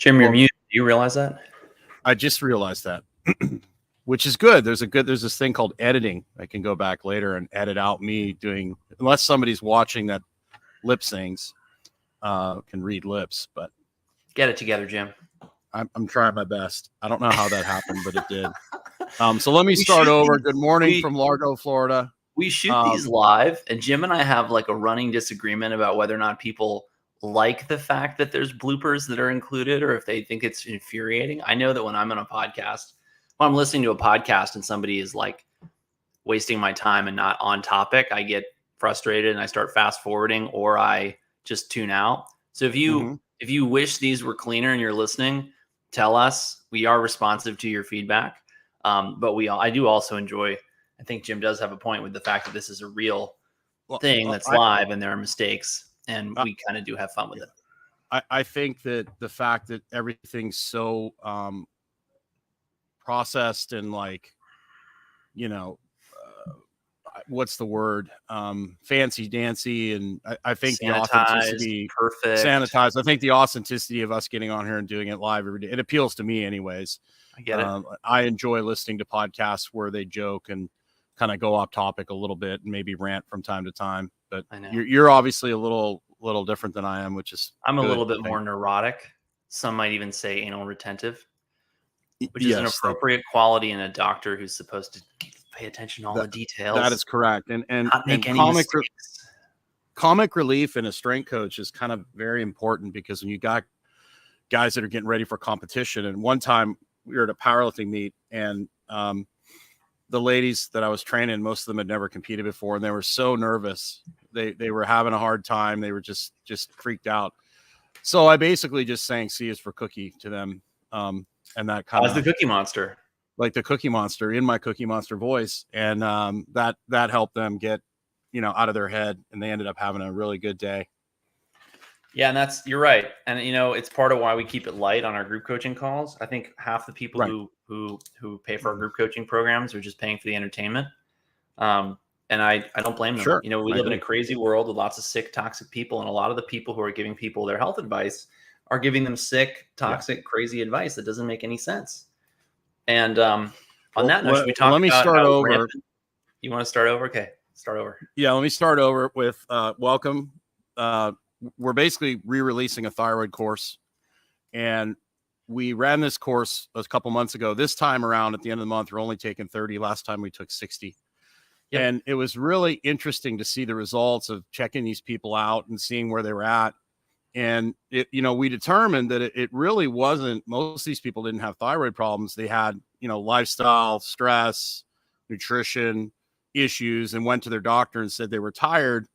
Jim, you're mute. Do you realize that? I just realized that, which is good. There's this thing called editing. I can go back later and edit out me doing, unless somebody's watching that lip syncs, can read lips, but get it together, Jim. I'm trying my best. I don't know how that happened, but it did. So let me start over. Good morning from Largo, Florida. We shoot these live, and Jim and I have like a running disagreement about whether or not people like the fact that there's bloopers that are included or if they think it's infuriating. I know that when I'm on a podcast, when I'm listening to a podcast and somebody is like wasting my time and not on topic, I get frustrated and I start fast forwarding or I just tune out. So if you wish these were cleaner and you're listening, tell us. We are responsive to your feedback. But I do also enjoy, I think Jim does have a point with the fact that this is a real thing that's live and there are mistakes. And we kind of do have fun with it. I think that the fact that everything's so processed and like, what's the word? Fancy dancy. And I think the authenticity, perfect, sanitized. I think the authenticity of us getting on here and doing it live every day, it appeals to me anyways. I get it. I enjoy listening to podcasts where they joke and kind of go off topic a little bit and maybe rant from time to time. But you're obviously a little different than I am, which is I'm a little bit more neurotic. Some might even say anal retentive, which is an appropriate quality in a doctor who's supposed to pay attention to all the details. That is correct. And not make any comic relief in a strength coach is kind of very important because when you got guys that are getting ready for competition, and one time we were at a powerlifting meet and the ladies that I was training, most of them had never competed before, and they were so nervous. They were having a hard time. They were just freaked out. So I basically just sang "C is for Cookie" to them, and that kind of the Cookie Monster, like the Cookie Monster in my Cookie Monster voice, and that helped them get out of their head, and they ended up having a really good day. Yeah, and you're right, and it's part of why we keep it light on our group coaching calls. I think half the people who pay for our group coaching programs are just paying for the entertainment, and I don't blame them. Sure. We live in a crazy world with lots of sick, toxic people, and a lot of the people who are giving people their health advice are giving them sick, toxic, crazy advice that doesn't make any sense. And on that note, should we talk? Let me start over. Rampant? You want to start over? Okay, start over. Yeah, let me start over with welcome. We're basically re-releasing a thyroid course, and we ran this course a couple months ago. This time around at the end of the month, we're only taking 30. Last time we took 60. Yep. And it was really interesting to see the results of checking these people out and seeing where they were at. And we determined that it really wasn't, most of these people didn't have thyroid problems. They had, lifestyle, stress, nutrition issues, and went to their doctor and said they were tired.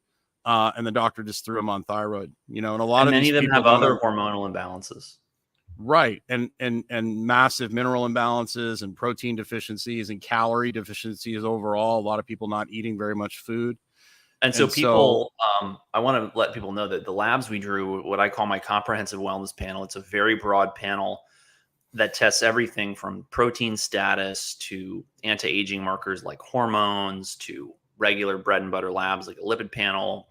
And the doctor just threw them on thyroid, and a lot of many these of them people have other hormonal imbalances. Right. And massive mineral imbalances and protein deficiencies and calorie deficiencies overall. A lot of people not eating very much food. And so people, I want to let people know that the labs we drew, what I call my comprehensive wellness panel, it's a very broad panel that tests everything from protein status to anti-aging markers like hormones to regular bread and butter labs like a lipid panel,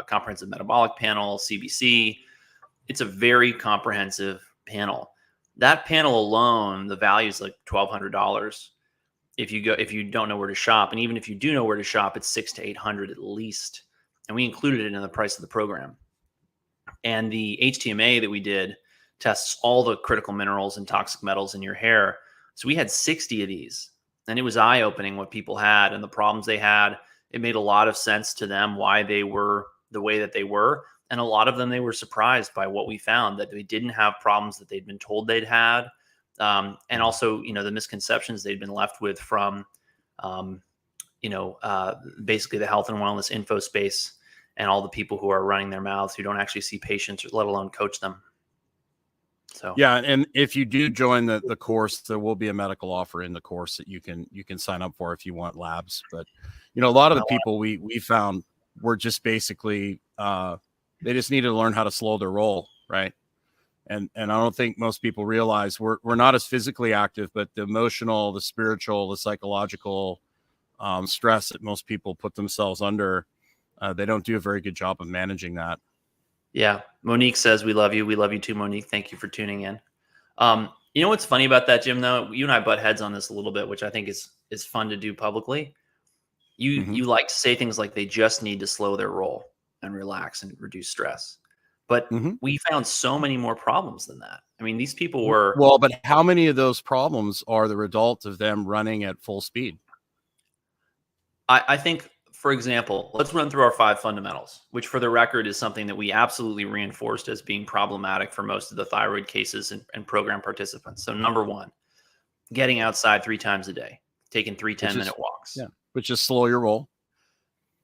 comprehensive metabolic panel, CBC. It's a very comprehensive panel. That panel alone, the value is like $1,200. If you don't know where to shop, and even if you do know where to shop, it's $600 to $800 at least. And we included it in the price of the program. And the HTMA that we did tests all the critical minerals and toxic metals in your hair. So we had 60 of these, and it was eye-opening what people had and the problems they had. It made a lot of sense to them why they were the way that they were. And a lot of them, they were surprised by what we found, that they didn't have problems that they'd been told they'd had. And also, the misconceptions they'd been left with from, basically the health and wellness info space and all the people who are running their mouths who don't actually see patients, let alone coach them. So, yeah. And if you do join the course, there will be a medical offer in the course that you can sign up for if you want labs. But, a lot of the people we found were just basically, they just needed to learn how to slow their roll. Right. And I don't think most people realize we're not as physically active, but the emotional, the spiritual, the psychological stress that most people put themselves under, they don't do a very good job of managing that. Yeah. Monique says, we love you. We love you too, Monique. Thank you for tuning in. You know what's funny about that, Jim, though? You and I butt heads on this a little bit, which I think is fun to do publicly. You like to say things like they just need to slow their roll and relax and reduce stress. But we found so many more problems than that. I mean, these people were Well, but how many of those problems are the result of them running at full speed? I think, for example, let's run through our 5 fundamentals, which for the record is something that we absolutely reinforced as being problematic for most of the thyroid cases and program participants. So number 1, getting outside 3 times a day, taking 3 10-minute walks. Yeah, which is slow your roll.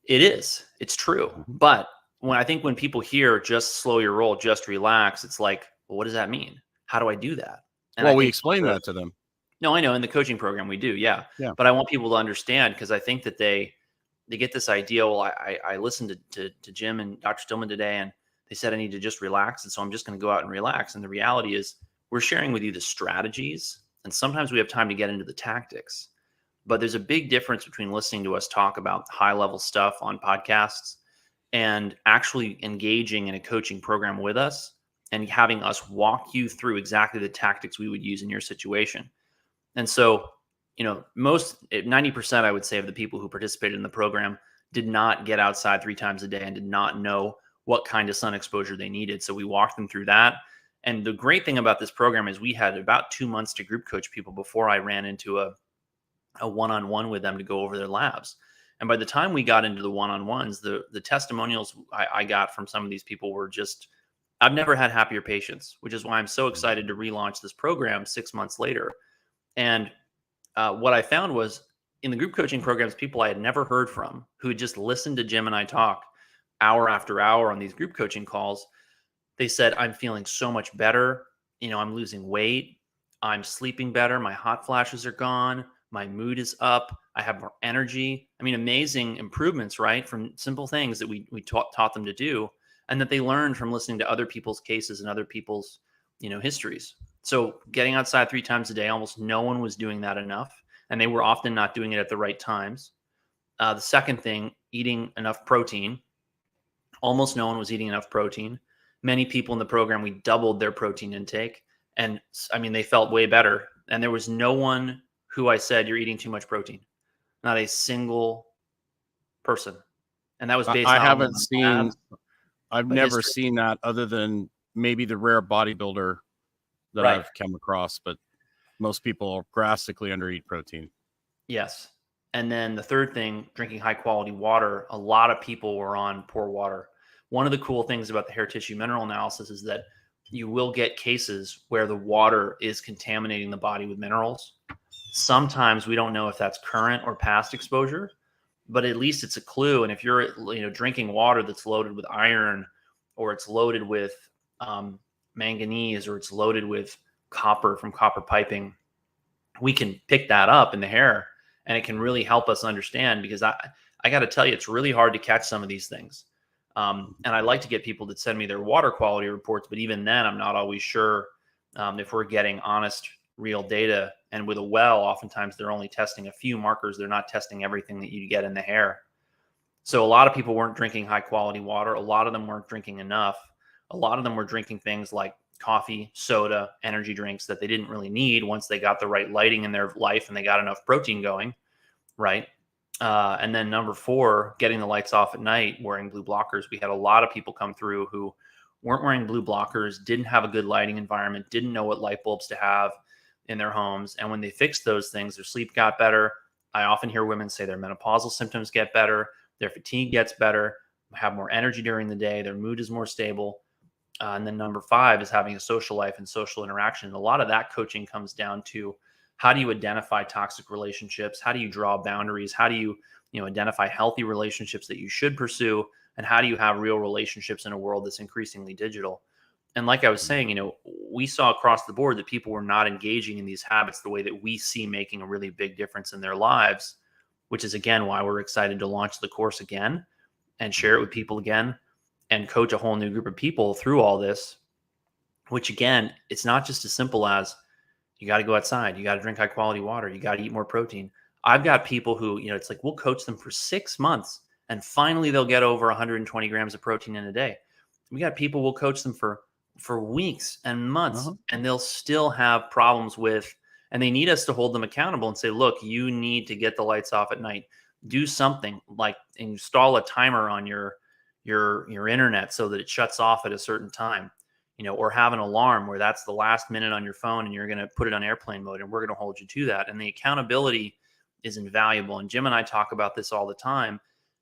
It is. It's true. But when people hear just slow your roll, just relax, it's like, well, what does that mean? How do I do that? And well, we explain that to them. No, I know in the coaching program we do. Yeah. But I want people to understand, because I think that they get this idea. Well, I listened to Jim and Dr. Stillman today, and they said I need to just relax. And so I'm just going to go out and relax. And the reality is we're sharing with you the strategies. And sometimes we have time to get into the tactics. But there's a big difference between listening to us talk about high level stuff on podcasts and actually engaging in a coaching program with us and having us walk you through exactly the tactics we would use in your situation. And so, 90%, I would say, of the people who participated in the program did not get outside 3 times a day and did not know what kind of sun exposure they needed. So we walked them through that. And the great thing about this program is we had about 2 months to group coach people before I ran into a one-on-one with them to go over their labs. And by the time we got into the one-on-ones, the testimonials I got from some of these people were just, I've never had happier patients, which is why I'm so excited to relaunch this program 6 months later. And what I found was in the group coaching programs, people I had never heard from who had just listened to Jim and I talk hour after hour on these group coaching calls, they said, I'm feeling so much better. I'm losing weight. I'm sleeping better. My hot flashes are gone. My mood is up. I have more energy. I mean, amazing improvements, right? From simple things that we taught them to do, and that they learned from listening to other people's cases and other people's, histories. So getting outside 3 times a day, almost no one was doing that enough. And they were often not doing it at the right times. The second thing, eating enough protein. Almost no one was eating enough protein. Many people in the program, we doubled their protein intake. And I mean, they felt way better. And there was no one who I said, you're eating too much protein. Not a single person. And that was based on I've never seen that other than maybe the rare bodybuilder that I've come across, but most people drastically undereat protein. Yes. And then the third thing, drinking high quality water. A lot of people were on poor water. One of the cool things about the hair tissue mineral analysis is that you will get cases where the water is contaminating the body with minerals. Sometimes we don't know if that's current or past exposure, but at least it's a clue. And if you're, drinking water that's loaded with iron, or it's loaded with manganese, or it's loaded with copper from copper piping, we can pick that up in the hair, and it can really help us understand, because I got to tell you, it's really hard to catch some of these things. And I like to get people to send me their water quality reports, but even then I'm not always sure if we're getting honest, real data. And with a well, oftentimes they're only testing a few markers. They're not testing everything that you get in the hair. So a lot of people weren't drinking high quality water. A lot of them weren't drinking enough. A lot of them were drinking things like coffee, soda, energy drinks that they didn't really need once they got the right lighting in their life and they got enough protein going, right? And then number 4, getting the lights off at night, wearing blue blockers. We had a lot of people come through who weren't wearing blue blockers, didn't have a good lighting environment, didn't know what light bulbs to have in their homes. And when they fixed those things, their sleep got better. I often hear women say their menopausal symptoms get better, their fatigue gets better, have more energy during the day, their mood is more stable. And then number 5 is having a social life and social interaction. And a lot of that coaching comes down to, how do you identify toxic relationships? How do you draw boundaries? How do you, identify healthy relationships that you should pursue? And how do you have real relationships in a world that's increasingly digital? And like I was saying, we saw across the board that people were not engaging in these habits the way that we see making a really big difference in their lives, which is, again, why we're excited to launch the course again and share it with people again and coach a whole new group of people through all this, which, again, it's not just as simple as you got to go outside, you got to drink high quality water, you got to eat more protein. I've got people who, it's like, we'll coach them for 6 months and finally they'll get over 120 grams of protein in a day. We got people, we'll coach them for for weeks and months, and they'll still have problems with, and they need us to hold them accountable and say, look, you need to get the lights off at night. Do something like install a timer on your internet so that it shuts off at a certain time, or have an alarm where that's the last minute on your phone and you're going to put it on airplane mode, and we're going to hold you to that. And the accountability is invaluable. And Jim and I talk about this all the time.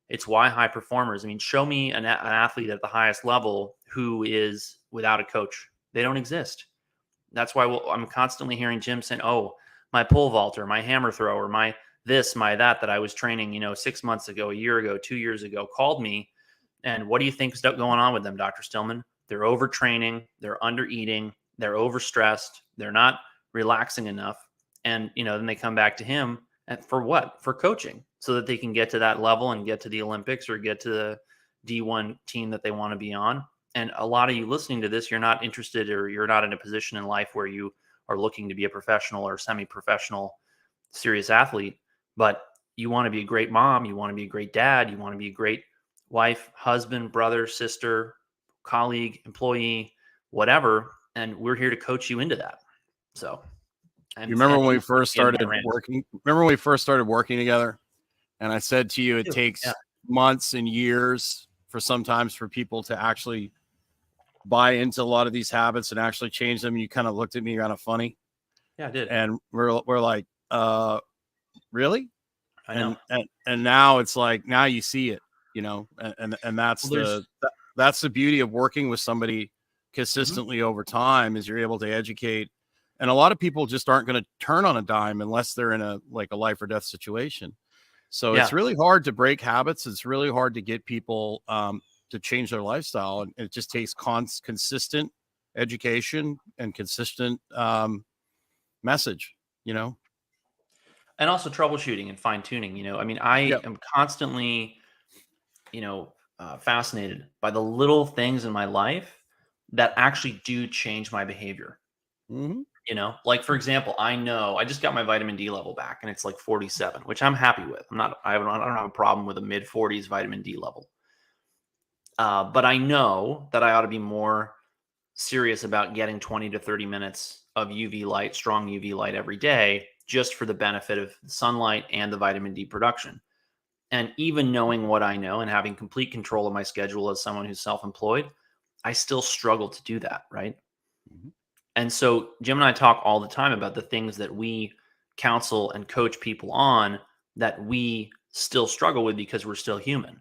It's why high performers, I mean, show me an athlete at the highest level who is without a coach. They don't exist. That's why I'm constantly hearing Jim saying, oh, my pole vaulter, my hammer thrower, my this, my that I was training, 6 months ago, a year ago, 2 years ago, called me. And what do you think is going on with them, Dr. Stillman? They're overtraining, they're under eating, they're overstressed, they're not relaxing enough. And, then they come back to him. And for what? For coaching, so that they can get to that level and get to the Olympics or get to the D1 team that they want to be on. And a lot of you listening to this, you're not interested, or you're not in a position in life where you are looking to be a professional or semi-professional serious athlete, but you want to be a great mom, you want to be a great dad, you want to be a great wife, husband, brother, sister, colleague, employee, whatever. And we're here to coach you into that. So, you remember when we first started working? Remember when we first started working together? And I said to you, it takes months and years sometimes for people to actually buy into a lot of these habits and actually change them. You kind of looked at me kind of funny. Yeah, I did. And we're like, really? I know. And now it's like, now you see it, and that's that's the beauty of working with somebody consistently over time, is you're able to educate. And a lot of people just aren't going to turn on a dime unless they're in a life or death situation. So it's really hard to break habits. It's really hard to get people to change their lifestyle. And it just takes consistent education and consistent message, And also troubleshooting and fine tuning, I mean, I am constantly, fascinated by the little things in my life that actually do change my behavior. Like, for example, I know I just got my vitamin D level back and it's like 47, which I'm happy with. I don't have a problem with a mid 40s vitamin D level. But I know that I ought to be more serious about getting 20 to 30 minutes of UV light, strong UV light every day, just for the benefit of sunlight and the vitamin D production. And even knowing what I know and having complete control of my schedule as someone who's self-employed, I still struggle to do that, right? And so Jim and I talk all the time about the things that we counsel and coach people on that we still struggle with because we're still human.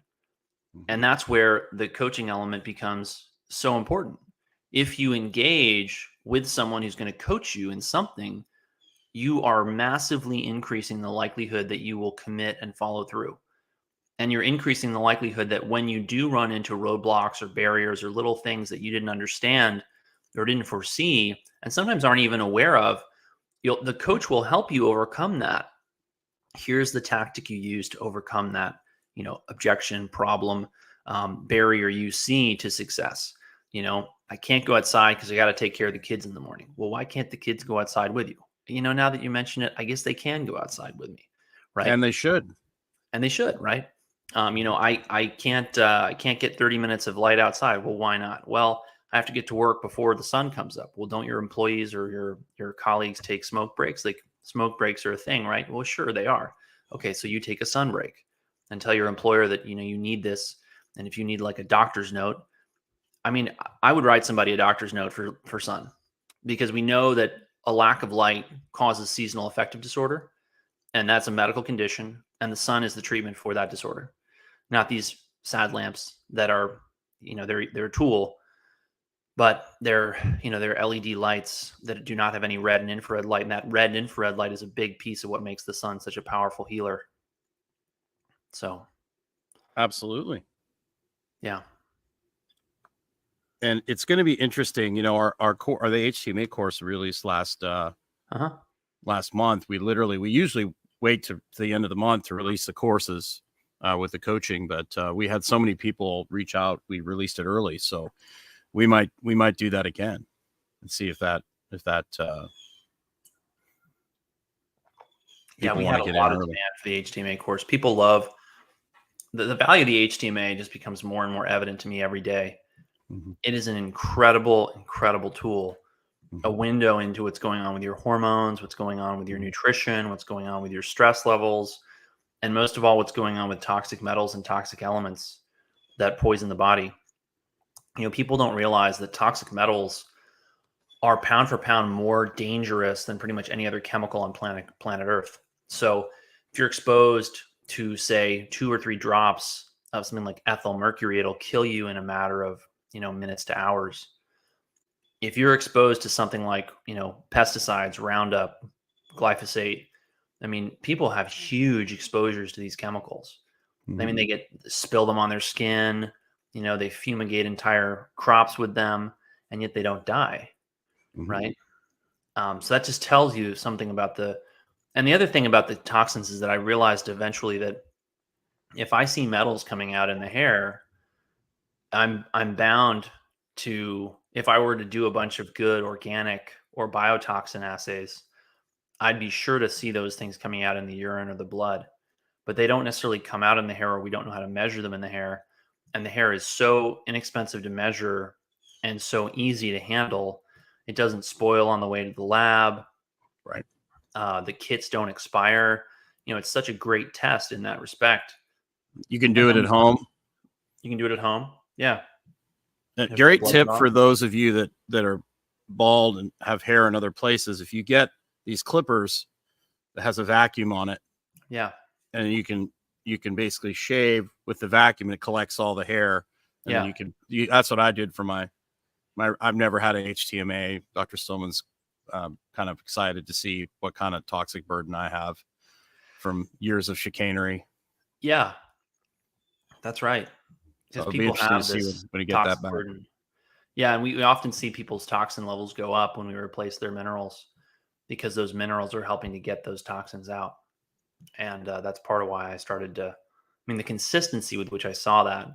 And that's where the coaching element becomes so important. If you engage with someone who's going to coach you in something, you are massively increasing the likelihood that you will commit and follow through. And you're increasing the likelihood that when you do run into roadblocks or barriers or little things that you didn't understand or didn't foresee, and sometimes aren't even aware of, the coach will help you overcome that. Here's the tactic you use to overcome that, objection, problem, barrier you see to success. I can't go outside because I got to take care of the kids in the morning. Well, why can't the kids go outside with you? Now that you mention it, I guess they can go outside with me, right? And they should. Right? I can't get 30 minutes of light outside. Well, why not? Well, I have to get to work before the sun comes up. Well, don't your employees or your colleagues take smoke breaks? Like, smoke breaks are a thing, right? Well, sure, they are. Okay, so you take a sun break and tell your employer that you need this. And if you need like a doctor's note, I mean, I would write somebody a doctor's note for sun, because we know that a lack of light causes seasonal affective disorder, and that's a medical condition, and the sun is the treatment for that disorder, not these sad lamps that are, they're a tool, but they're LED lights that do not have any red and infrared light, and that red and infrared light is a big piece of what makes the sun such a powerful healer. So, absolutely, yeah. And it's going to be interesting. Our the HTMA course released last month. We usually wait to the end of the month to release the courses with the coaching, but we had so many people reach out. We released it early, so we might do that again and see if that we had a lot of demand for the HTMA course. People love the value of the HTMA. Just becomes more and more evident to me every day. It is an incredible, incredible tool, a Mm-hmm. window into what's going on with your hormones, what's going on with your nutrition, what's going on with your stress levels, and most of all, what's going on with toxic metals and toxic elements that poison the body. People don't realize that toxic metals are pound for pound more dangerous than pretty much any other chemical on planet Earth. So if you're exposed to, say, 2 or 3 drops of something like ethyl mercury, it'll kill you in a matter of minutes to hours. If you're exposed to something like pesticides, Roundup, glyphosate, I mean, people have huge exposures to these chemicals. I mean, they spill them on their skin, they fumigate entire crops with them, and yet they don't die. Right. So that just tells you something about and the other thing about the toxins is that I realized eventually that if I see metals coming out in the hair, I'm bound to, if I were to do a bunch of good organic or biotoxin assays, I'd be sure to see those things coming out in the urine or the blood, but they don't necessarily come out in the hair, or we don't know how to measure them in the hair. And the hair is so inexpensive to measure and so easy to handle. It doesn't spoil on the way to the lab. Right. The kits don't expire. It's such a great test in that respect. You can do it at home. You can do it at home. Yeah. Great tip for those of you that are bald and have hair in other places. If you get these clippers that has a vacuum on it, yeah, and you can basically shave with the vacuum and it collects all the hair. And yeah, then that's what I did for my I've never had an HTMA. Dr. Stillman's kind of excited to see what kind of toxic burden I have from years of chicanery. Yeah, that's right. Because people have this when you get that back. burden. Yeah, and we often see people's toxin levels go up when we replace their minerals, because those minerals are helping to get those toxins out. And that's part of why I started to, the consistency with which I saw that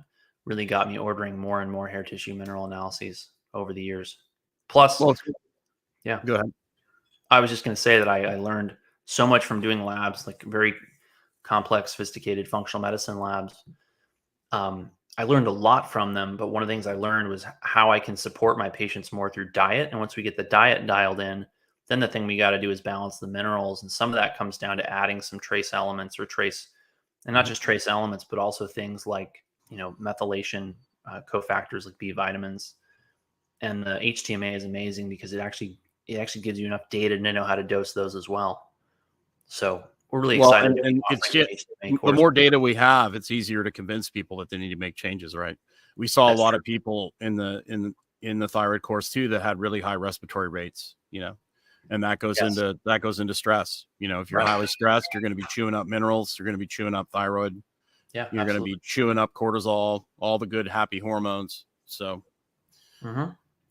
really got me ordering more and more hair tissue mineral analyses over the years. Plus, yeah, go ahead. I was just going to say that I learned so much from doing labs, like very complex, sophisticated functional medicine labs. I learned a lot from them, but one of the things I learned was how I can support my patients more through diet. And once we get the diet dialed in, then the thing we got to do is balance the minerals. And some of that comes down to adding some trace elements and not just trace elements, but also things like, methylation cofactors like B vitamins. And the HTMA is amazing because it actually gives you enough data to know how to dose those as well. So we're really excited. And it's just, the more data we have, it's easier to convince people that they need to make changes, right? We saw a lot of people in the thyroid course too that had really high respiratory rates, and that goes into stress. If you're highly stressed, you're going to be chewing up minerals, you're going to be chewing up thyroid, you're going to be chewing up cortisol, all the good happy hormones. So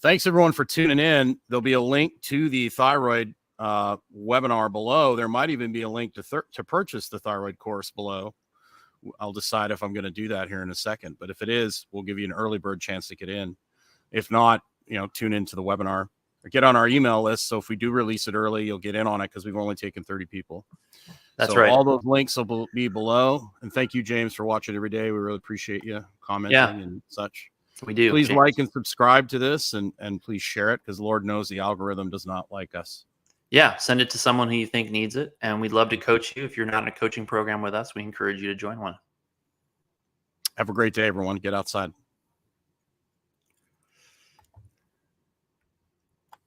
thanks everyone for tuning in. There'll be a link to the thyroid webinar below. There might even be a link to purchase the thyroid course below. I'll decide if I'm going to do that here in a second, but if it is, we'll give you an early bird chance to get in. If not, tune into the webinar or get on our email list. So if we do release it early, you'll get in on it because we've only taken 30 people. That's right. All those links will be below. And thank you, James, for watching every day. We really appreciate you commenting and such. We do. Please like and subscribe to this and please share it because Lord knows the algorithm does not like us. Yeah, send it to someone who you think needs it. And we'd love to coach you. If you're not in a coaching program with us, we encourage you to join one. Have a great day, everyone. Get outside.